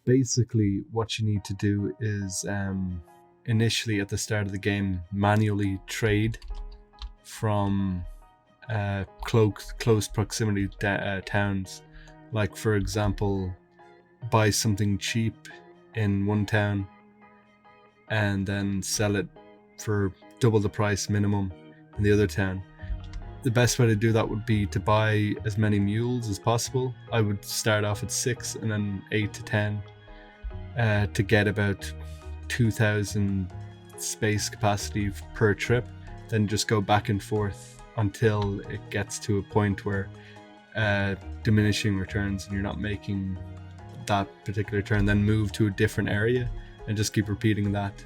Basically, what you need to do is initially at the start of the game manually trade from close proximity towns. Like, for example, buy something cheap in one town and then sell it for double the price minimum in the other town. The best way to do that would be to buy as many mules as possible. I would start off at 6 and then 8 to 10 to get about 2,000 space capacity per trip. Then just go back and forth until it gets to a point where diminishing returns and you're not making that particular turn. Then move to a different area and just keep repeating that.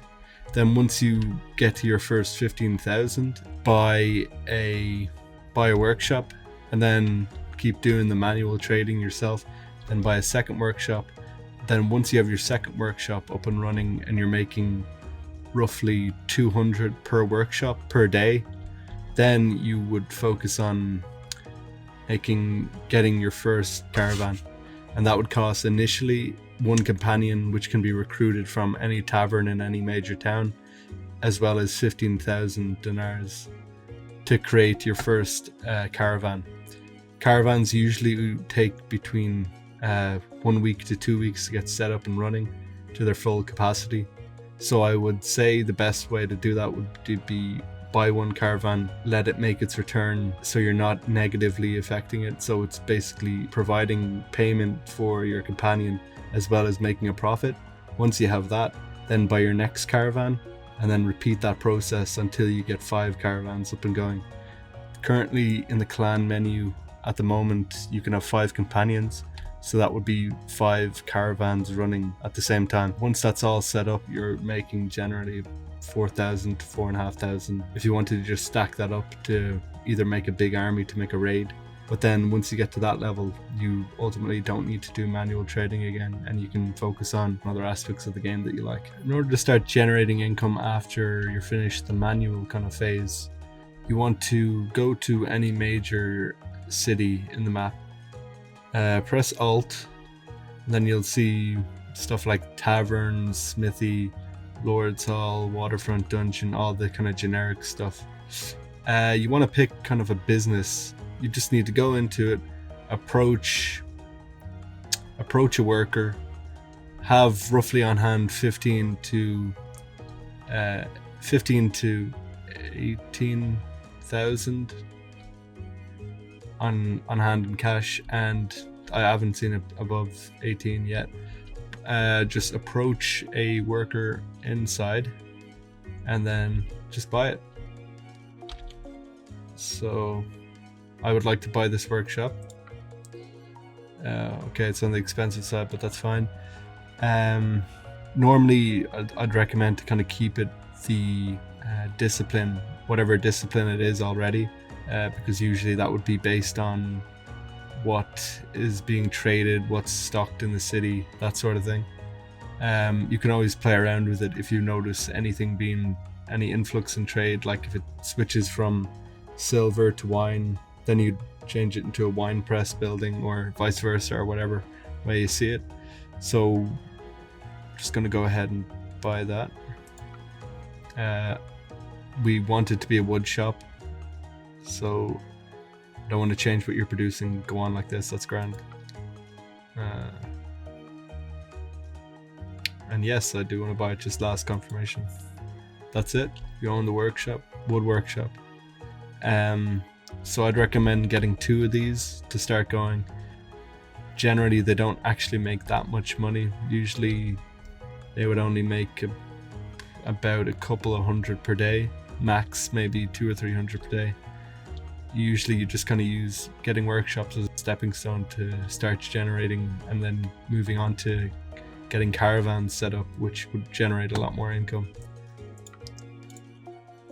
Then once you get to your first 15,000, buy a workshop and then keep doing the manual trading yourself. Then buy a second workshop. Then once you have your second workshop up and running and you're making roughly 200 per workshop per day, then you would focus on getting your first caravan, and that would cost initially one companion, which can be recruited from any tavern in any major town, as well as 15,000 dinars to create your first caravan. Caravans usually take between 1 week to 2 weeks to get set up and running to their full capacity. So I would say the best way to do that would be buy one caravan, let it make its return so you're not negatively affecting it. So it's basically providing payment for your companion as well as making a profit. Once you have that, then buy your next caravan and then repeat that process until you get 5 caravans up and going. Currently in the clan menu at the moment, you can have 5 companions. So that would be 5 caravans running at the same time. Once that's all set up, you're making generally 4,000 to 4,500 if you wanted to just stack that up to either make a big army to make a raid. But then once you get to that level, you ultimately don't need to do manual trading again, and you can focus on other aspects of the game that you like. In order to start generating income after you're finished the manual kind of phase, you want to go to any major city in the map, press Alt, and then you'll see stuff like Tavern, Smithy, Lord's Hall, Waterfront Dungeon, all the kind of generic stuff. You want to pick kind of a business. You just need to go into it, approach a worker, have roughly on hand 15 to 18,000 on hand in cash, and I haven't seen it above 18 yet. Just approach a worker inside and then just buy it. So I would like to buy this workshop. Okay, it's on the expensive side, but that's fine. Normally I'd recommend to kind of keep it the discipline, whatever discipline it is already, because usually that would be based on what is being traded, what's stocked in the city, that sort of thing. You can always play around with it if you notice anything being any influx in trade, like if it switches from silver to wine, then you'd change it into a wine press building, or vice versa, or whatever way you see it. So just going to go ahead and buy that. We want it to be a wood shop, so don't want to change what you're producing. Go on like this, that's grand. And yes, I do want to buy it, just last confirmation. That's it. You own the workshop, wood workshop. So I'd recommend getting 2 of these to start going. Generally they don't actually make that much money. Usually they would only make about a couple of hundred per day, max maybe 200 or 300 per day. Usually you just kind of use getting workshops as a stepping stone to start generating, and then moving on to getting caravans set up, which would generate a lot more income.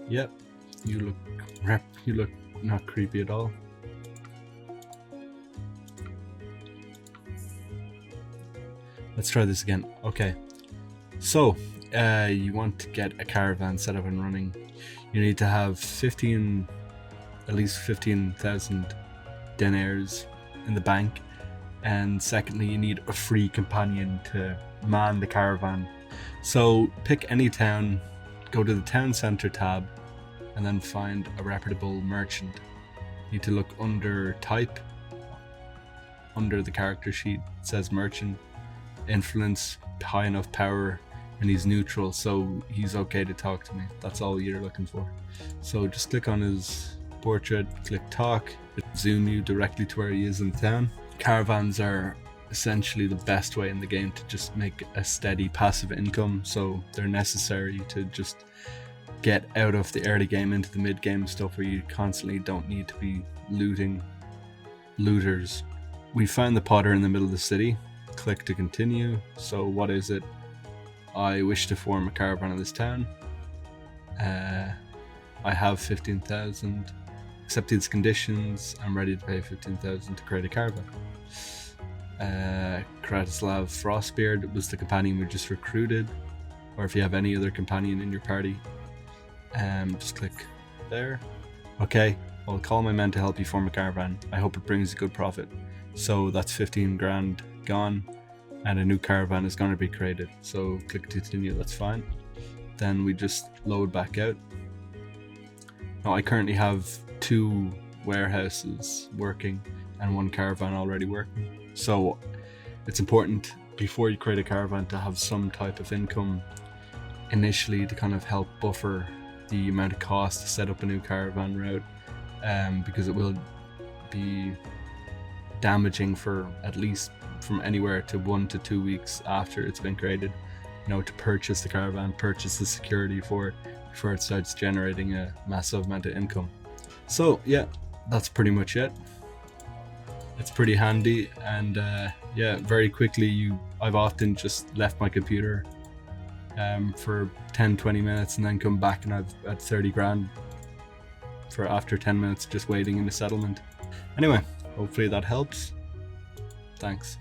Yep, you look not creepy at all. Let's try this again. Okay, so you want to get a caravan set up and running. You need to have at least 15,000 dinars in the bank, And secondly, you need a free companion to man the caravan. So pick any town, go to the town center tab, and then find a reputable merchant. You need to look under type, under the character sheet, it says merchant, influence, high enough power, and he's neutral, so he's okay to talk to me. That's all you're looking for. So just click on his portrait, click talk, it'll zoom you directly to where he is in town. Caravans are essentially the best way in the game to just make a steady passive income, so they're necessary to just get out of the early game into the mid game stuff where you constantly don't need to be looting looters. We found the potter in the middle of the city. Click to continue. So what is it? I wish to form a caravan in this town. I have 15,000. Accept these conditions. I'm ready to pay 15,000 to create a caravan. Kratislav Frostbeard was the companion we just recruited, or if you have any other companion in your party, just click there. Okay, I'll call my men to help you form a caravan. I hope it brings a good profit. So that's 15 grand gone, and a new caravan is going to be created. So click to continue, that's fine. Then we just load back out. Now I currently have 2 warehouses working and 1 caravan already working. So it's important before you create a caravan to have some type of income initially to kind of help buffer the amount of cost to set up a new caravan route, because it will be damaging for at least from anywhere to 1 to 2 weeks after it's been created, to purchase the caravan, purchase the security for it before it starts generating a massive amount of income. So yeah, that's pretty much it. It's pretty handy, and yeah, very quickly I've often just left my computer for 10-20 minutes and then come back and I've had 30 grand for after 10 minutes just waiting in the settlement. Anyway, hopefully that helps. Thanks.